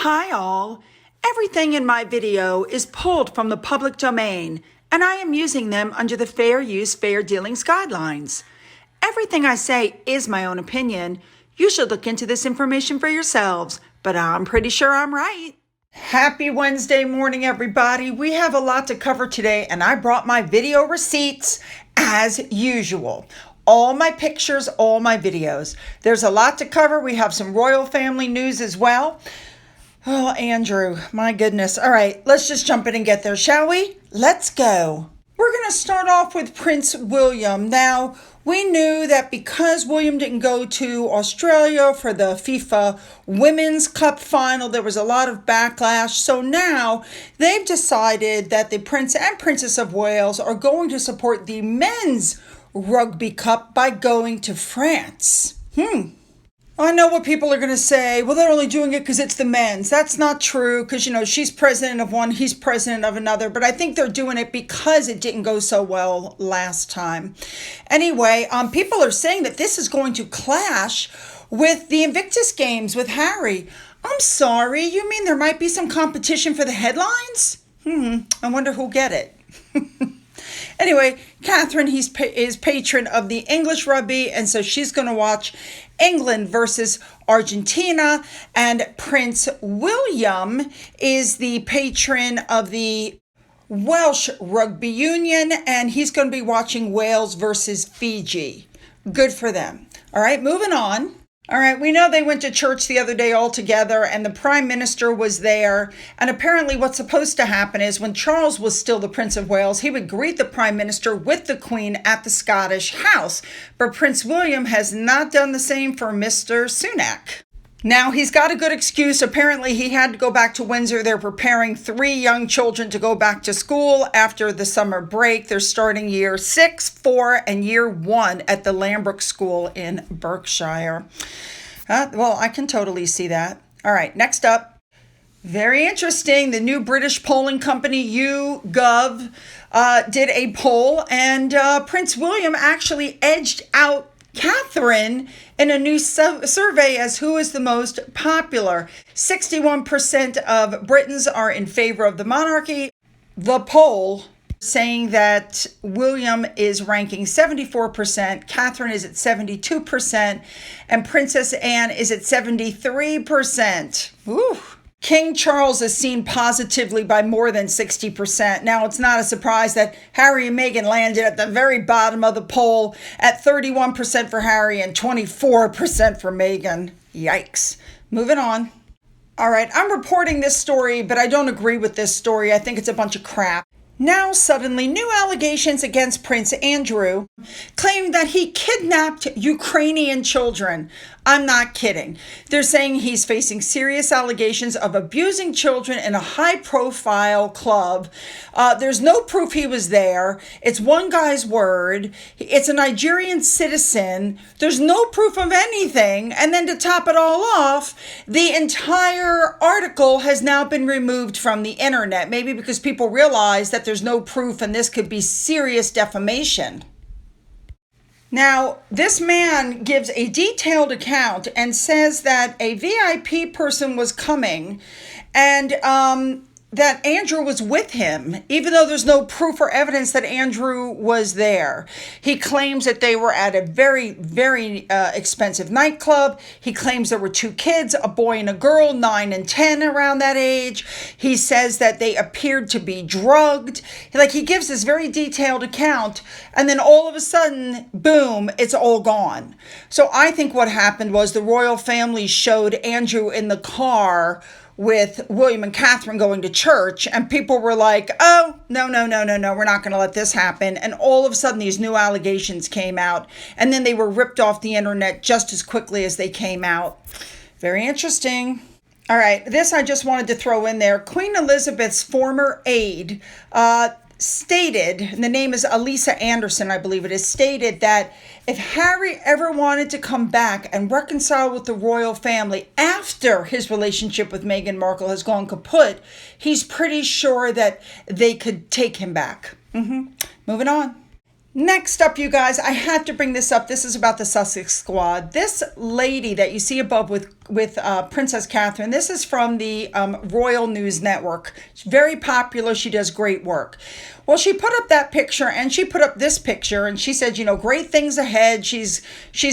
Hi all! Everything in my video is pulled from the public domain, and I am using them under the Fair Use, Fair Dealings guidelines. Everything I say is my own opinion. You should look into this information for yourselves, but I'm pretty sure I'm right. Happy Wednesday morning, everybody. We have a lot to cover today, and I brought my video receipts as usual. All my pictures, all my videos. There's a lot to cover. We have some royal family news as well. Oh, Andrew, my goodness. All right, let's just jump in and get there, shall we? Let's go. We're going to start off with Prince William. Now, we knew that because William didn't go to Australia for the FIFA Women's Cup final, there was a lot of backlash. So now they've decided that the Prince and Princess of Wales are going to support the Men's Rugby Cup by going to France. I know what people are going to say. Well, they're only doing it because it's the men's. That's not true because, she's president of one, he's president of another. But I think they're doing it because it didn't go so well last time. Anyway, people are saying that this is going to clash with the Invictus games with Harry. I'm sorry. You mean there might be some competition for the headlines? I wonder who'll get it. Anyway, Catherine, is patron of the English rugby, and so she's going to watch England versus Argentina. And Prince William is the patron of the Welsh Rugby Union, and he's going to be watching Wales versus Fiji. Good for them. All right, moving on. All right, we know they went to church the other day all together, and the Prime Minister was there. And apparently what's supposed to happen is when Charles was still the Prince of Wales, he would greet the Prime Minister with the Queen at the Scottish House. But Prince William has not done the same for Mr. Sunak. Now, he's got a good excuse. Apparently, he had to go back to Windsor. They're preparing 3 young children to go back to school after the summer break. They're starting year 6, 4, and year 1 at the Lambrook School in Berkshire. Well, I can totally see that. All right, next up. Very interesting. The new British polling company, YouGov, did a poll, and Prince William actually edged out Catherine in a new survey as who is the most popular. 61% of Britons are in favor of the monarchy. The poll saying that William is ranking 74%, Catherine is at 72%, and Princess Anne is at 73%. Ooh. King Charles is seen positively by more than 60%. Now, it's not a surprise that Harry and Meghan landed at the very bottom of the poll at 31% for Harry and 24% for Meghan. Yikes. Moving on. All right, I'm reporting this story, but I don't agree with this story. I think it's a bunch of crap. Now, suddenly, new allegations against Prince Andrew, claiming that he kidnapped Ukrainian children. I'm not kidding. They're saying he's facing serious allegations of abusing children in a high-profile club. There's no proof he was there. It's one guy's word. It's a Nigerian citizen. There's no proof of anything. And then to top it all off, the entire article has now been removed from the internet, maybe because people realize that there's no proof and this could be serious defamation. Now, this man gives a detailed account and says that a VIP person was coming and that Andrew was with him, even though there's no proof or evidence that Andrew was there. He claims that they were at a very, very expensive nightclub. He claims there were 2 kids, a boy and a girl, 9 and 10 around that age. He says that they appeared to be drugged. He gives this very detailed account, and then all of a sudden, boom, it's all gone. So I think what happened was the royal family showed Andrew in the car with William and Catherine going to church, and people were like, oh, no, we're not going to let this happen. And all of a sudden, these new allegations came out, and then they were ripped off the internet just as quickly as they came out. Very interesting. All right, this I just wanted to throw in there. Queen Elizabeth's former aide stated, and the name is Elisa Anderson, I believe it is, stated that if Harry ever wanted to come back and reconcile with the royal family after his relationship with Meghan Markle has gone kaput, he's pretty sure that they could take him back. Moving on. Next up, you guys, I had to bring this up. This is about the Sussex squad. This lady that you see above with with Princess Catherine. This is from the Royal News Network. She's very popular. She does great work. Well, she put up that picture and she put up this picture and she said, great things ahead. She's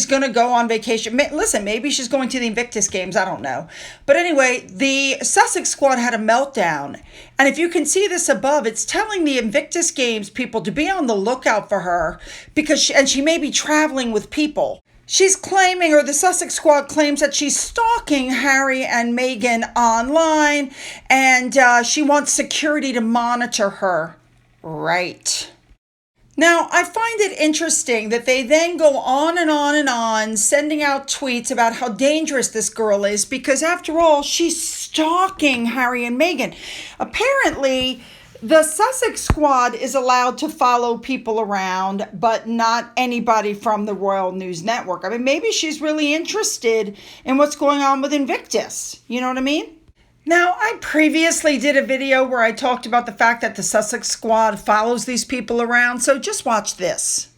going to go on vacation. Listen, maybe she's going to the Invictus games. I don't know. But anyway, the Sussex squad had a meltdown. And if you can see this above, it's telling the Invictus games people to be on the lookout for her because she may be traveling with people. She's claiming, or the Sussex squad claims, that she's stalking Harry and Meghan online and she wants security to monitor her. Right. Now, I find it interesting that they then go on and on and on, sending out tweets about how dangerous this girl is, because after all, she's stalking Harry and Meghan. Apparently, the Sussex squad is allowed to follow people around, but not anybody from the Royal News Network. I mean, maybe she's really interested in what's going on with Invictus. You know what I mean? Now, I previously did a video where I talked about the fact that the Sussex squad follows these people around, so just watch this.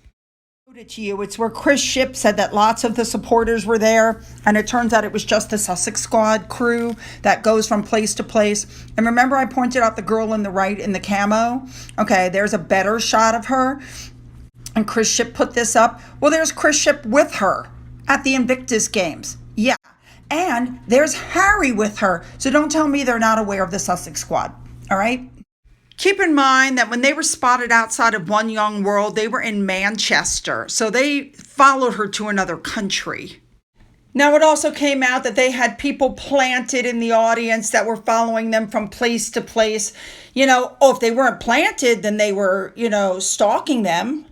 To you, it's where Chris Shipp said that lots of the supporters were there, and it turns out it was just the Sussex squad crew that goes from place to place. And remember, I pointed out the girl in the right in the camo? Okay, there's a better shot of her, and Chris Shipp put this up. Well, there's Chris Shipp with her at the Invictus games. Yeah. And there's Harry with her. So don't tell me they're not aware of the Sussex squad. All right? Keep in mind that when they were spotted outside of One Young World, they were in Manchester. So they followed her to another country. Now, it also came out that they had people planted in the audience that were following them from place to place. If they weren't planted, then they were, stalking them.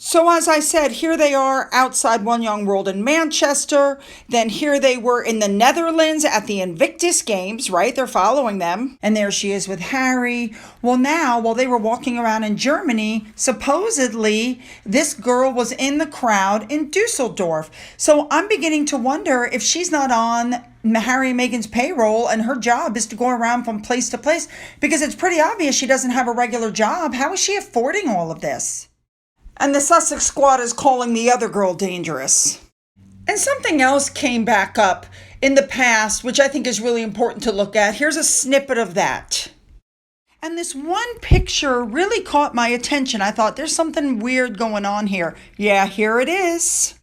So as I said, here they are outside One Young World in Manchester. Then here they were in the Netherlands at the Invictus Games, right? They're following them. And there she is with Harry. Well, now, while they were walking around in Germany, supposedly this girl was in the crowd in Dusseldorf. So I'm beginning to wonder if she's not on Harry and Meghan's payroll and her job is to go around from place to place, because it's pretty obvious she doesn't have a regular job. How is she affording all of this? And the Sussex squad is calling the other girl dangerous. And something else came back up in the past, which I think is really important to look at. Here's a snippet of that. And this one picture really caught my attention. I thought, there's something weird going on here. Yeah, here it is.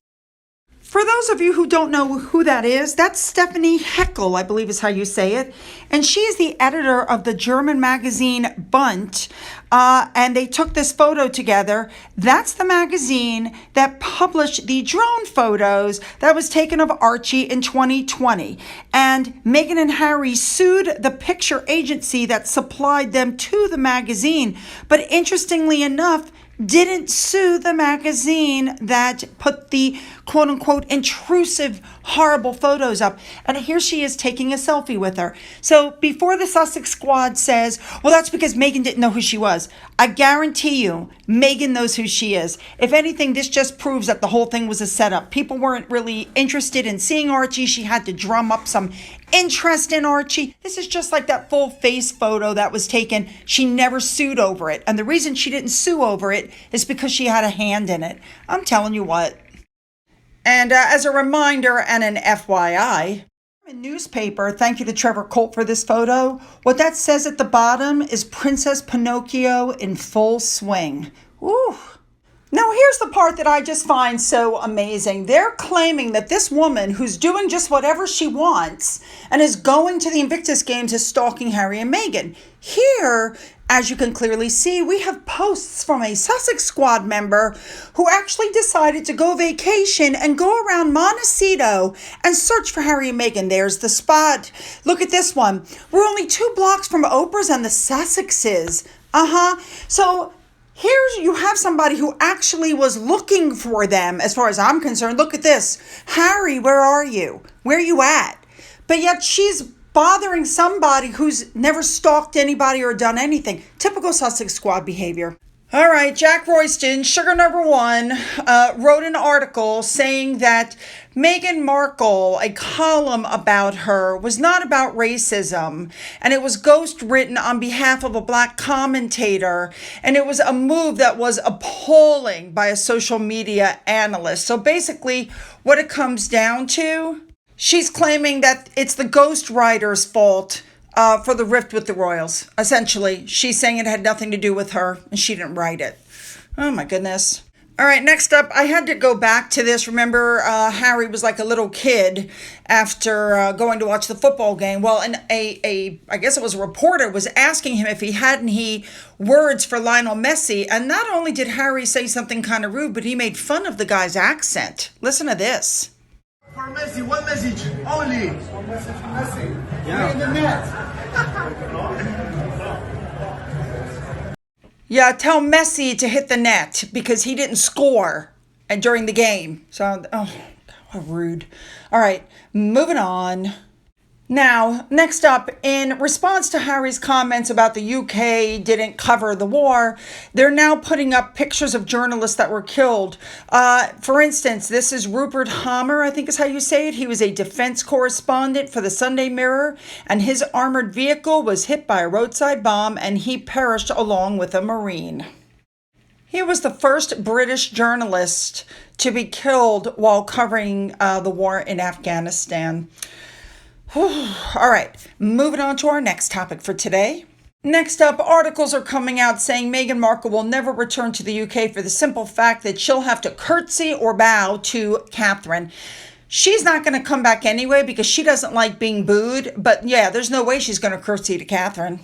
For those of you who don't know who that is, that's Stephanie Heckel, I believe is how you say it. And she is the editor of the German magazine Bunt. And they took this photo together. That's the magazine that published the drone photos that was taken of Archie in 2020. And Meghan and Harry sued the picture agency that supplied them to the magazine. But interestingly enough, didn't sue the magazine that put the quote-unquote intrusive, horrible photos up. And here she is taking a selfie with her. So before the Sussex squad says, well, that's because Meghan didn't know who she was, I guarantee you, Meghan knows who she is. If anything, this just proves that the whole thing was a setup. People weren't really interested in seeing Archie. She had to drum up some interest in Archie. This is just like that full face photo that was taken. She never sued over it. And the reason she didn't sue over it is because she had a hand in it. I'm telling you what. And as a reminder and an FYI, newspaper, thank you to Trevor Colt for this photo. What that says at the bottom is Princess Pinocchio in full swing. Ooh. Now, here's the part that I just find so amazing. They're claiming that this woman who's doing just whatever she wants and is going to the Invictus Games is stalking Harry and Meghan. Here, as you can clearly see, we have posts from a Sussex squad member who actually decided to go vacation and go around Montecito and search for Harry and Meghan. There's the spot. Look at this one. We're only 2 blocks from Oprah's and the Sussexes. So here you have somebody who actually was looking for them, as far as I'm concerned. Look at this. Harry, where are you? Where are you at? But yet she's bothering somebody who's never stalked anybody or done anything. Typical Sussex squad behavior. All right, Jack Royston, sugar number 1, wrote an article saying that Meghan Markle, a column about her, was not about racism, and it was ghost written on behalf of a black commentator, and it was a move that was appalling by a social media analyst. So basically, what it comes down to, She's claiming that it's the ghostwriter's fault for the rift with the royals. Essentially, she's saying it had nothing to do with her and she didn't write it. Oh my goodness. All right, next up, I had to go back to this. Remember, Harry was like a little kid after going to watch the football game. Well, and I guess it was a reporter was asking him if he had any words for Lionel Messi. And not only did Harry say something kind of rude, but he made fun of the guy's accent. Listen to this. For Messi, one message only. One message for Messi. Yeah. In the net. Yeah, tell Messi to hit the net because he didn't score during the game. So, oh, how rude. All right, moving on. Now, next up, in response to Harry's comments about the UK didn't cover the war, they're now putting up pictures of journalists that were killed. For instance, this is Rupert Hammer, I think is how you say it. He was a defense correspondent for the Sunday Mirror, and his armored vehicle was hit by a roadside bomb, and he perished along with a Marine. He was the first British journalist to be killed while covering the war in Afghanistan. All right, moving on to our next topic for today. Next up, articles are coming out saying Meghan Markle will never return to the UK for the simple fact that she'll have to curtsy or bow to Catherine. She's not going to come back anyway because she doesn't like being booed, but yeah, there's no way she's going to curtsy to Catherine.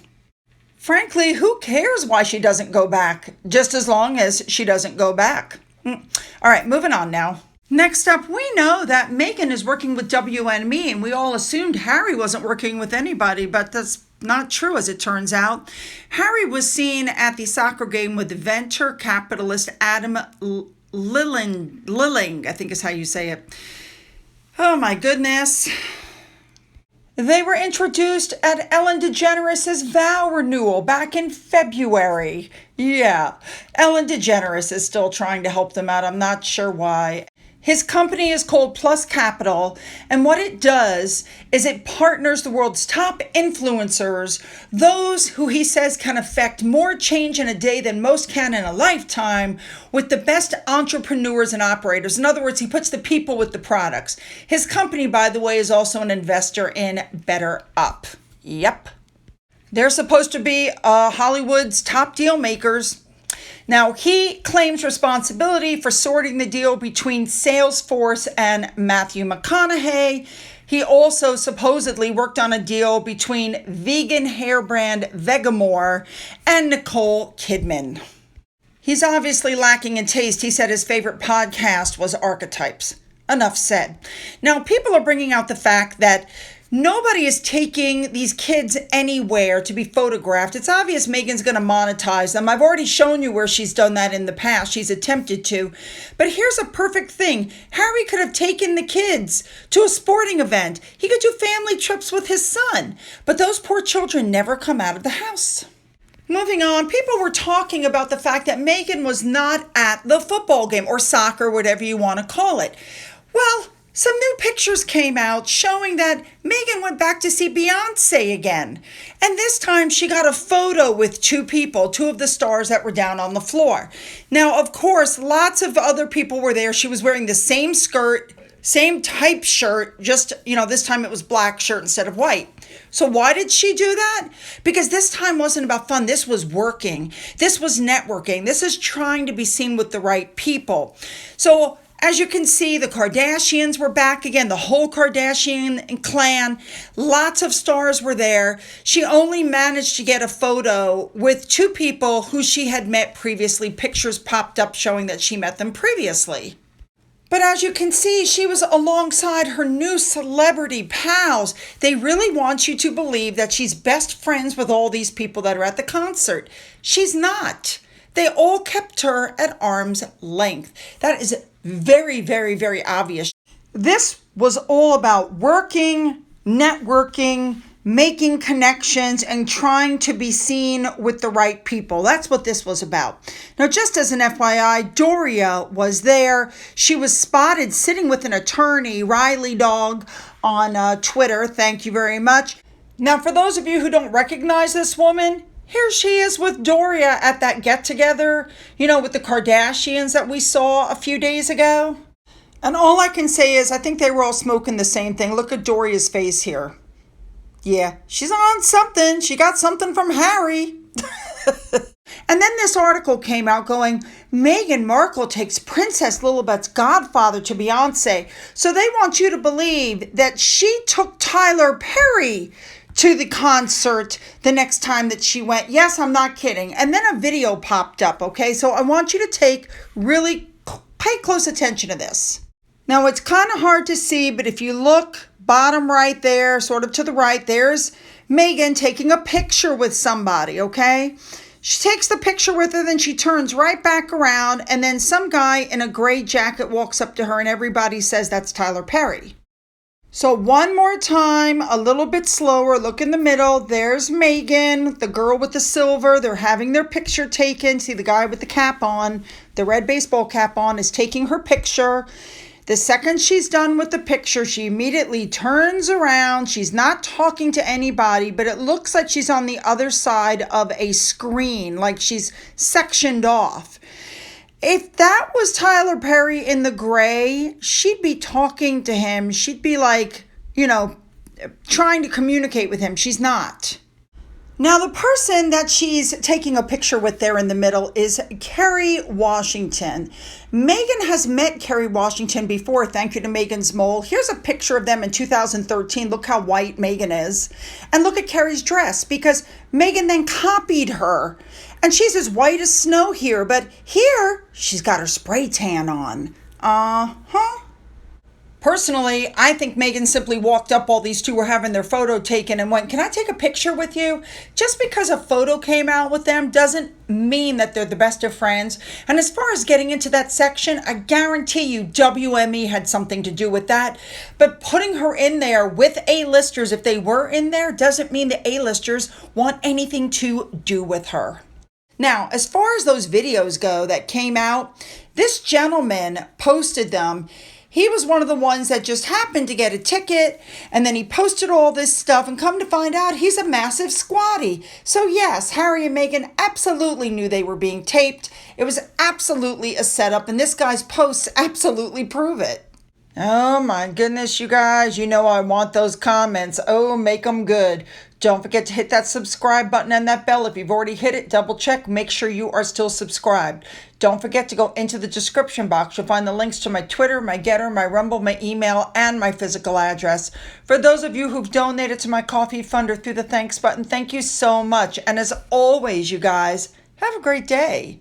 Frankly, who cares why she doesn't go back, just as long as she doesn't go back. All right, moving on now. Next up, we know that Meghan is working with WNE, and we all assumed Harry wasn't working with anybody, but that's not true as it turns out. Harry was seen at the soccer game with the venture capitalist Adam Lilling, I think is how you say it. Oh my goodness. They were introduced at Ellen DeGeneres' vow renewal back in February. Yeah, Ellen DeGeneres is still trying to help them out. I'm not sure why. His company is called Plus Capital, and what it does is it partners the world's top influencers, those who he says can affect more change in a day than most can in a lifetime, with the best entrepreneurs and operators. In other words, he puts the people with the products. His company, by the way, is also an investor in Better Up. Yep. They're supposed to be Hollywood's top deal makers. Now, he claims responsibility for sorting the deal between Salesforce and Matthew McConaughey. He also supposedly worked on a deal between vegan hair brand Vegamore and Nicole Kidman. He's obviously lacking in taste. He said his favorite podcast was Archetypes. Enough said. Now, people are bringing out the fact that nobody is taking these kids anywhere to be photographed. It's obvious Meghan's going to monetize them. I've already shown you where she's done that in the past. She's attempted to. But here's a perfect thing. Harry could have taken the kids to a sporting event. He could do family trips with his son. But those poor children never come out of the house. Moving on, people were talking about the fact that Meghan was not at the football game or soccer, whatever you want to call it. Well, some new pictures came out showing that Meghan went back to see Beyonce again. And this time she got a photo with two people, two of the stars that were down on the floor. Now, of course, lots of other people were there. She was wearing the same skirt, same type shirt, just, this time it was black shirt instead of white. So why did she do that? Because this time wasn't about fun. This was working. This was networking. This is trying to be seen with the right people. So as you can see, the Kardashians were back again, the whole Kardashian clan. Lots of stars were there. She only managed to get a photo with two people who she had met previously. Pictures popped up showing that she met them previously. But as you can see, she was alongside her new celebrity pals. They really want you to believe that she's best friends with all these people that are at the concert. She's not. They all kept her at arm's length. That is very, very, very obvious. This was all about working, networking, making connections, and trying to be seen with the right people. That's what this was about. Now, just as an FYI, Doria was there. She was spotted sitting with an attorney, Riley Dog, on Twitter. Thank you very much. Now, for those of you who don't recognize this woman, here she is with Doria at that get-together, with the Kardashians that we saw a few days ago. And all I can say is I think they were all smoking the same thing. Look at Doria's face here. Yeah, she's on something. She got something from Harry. And then this article came out going, Meghan Markle takes Princess Lilibet's godfather to Beyonce. So they want you to believe that she took Tyler Perry to the concert the next time that she went. Yes, I'm not kidding. And then a video popped up, okay? So I want you to pay close attention to this. Now, it's kind of hard to see, but if you look bottom right there, sort of to the right, there's Meghan taking a picture with somebody, okay? She takes the picture with her, then she turns right back around, and then some guy in a gray jacket walks up to her, and everybody says that's Tyler Perry. So one more time, a little bit slower, look in the middle. There's Meghan, the girl with the silver. They're having their picture taken. See the guy with the cap on, the red baseball cap on, is taking her picture. The second she's done with the picture, she immediately turns around. She's not talking to anybody, but it looks like she's on the other side of a screen, like she's sectioned off. If that was Tyler Perry in the gray, she'd be talking to him. She'd be like, trying to communicate with him. She's not. Now, the person that she's taking a picture with there in the middle is Kerry Washington. Meghan has met Kerry Washington before. Thank you to Meghan's mole. Here's a picture of them in 2013. Look how white Meghan is. And look at Kerry's dress, because Meghan then copied her. And she's as white as snow here, but here she's got her spray tan on. Personally, I think Meghan simply walked up while these two were having their photo taken and went, "Can I take a picture with you?" Just because a photo came out with them doesn't mean that they're the best of friends. And as far as getting into that section, I guarantee you WME had something to do with that. But putting her in there with A-listers, if they were in there, doesn't mean the A-listers want anything to do with her. Now, as far as those videos go that came out, this gentleman posted them. He was one of the ones that just happened to get a ticket, and then he posted all this stuff, and come to find out, he's a massive squatty. So yes, Harry and Meghan absolutely knew they were being taped. It was absolutely a setup, and this guy's posts absolutely prove it. Oh my goodness, you guys, I want those comments. Oh, make them good. Don't forget to hit that subscribe button and that bell. If you've already hit it, double check. Make sure you are still subscribed. Don't forget to go into the description box. You'll find the links to my Twitter, my Getter, my Rumble, my email, and my physical address. For those of you who've donated to my coffee funder through the thanks button, thank you so much. And as always, you guys, have a great day.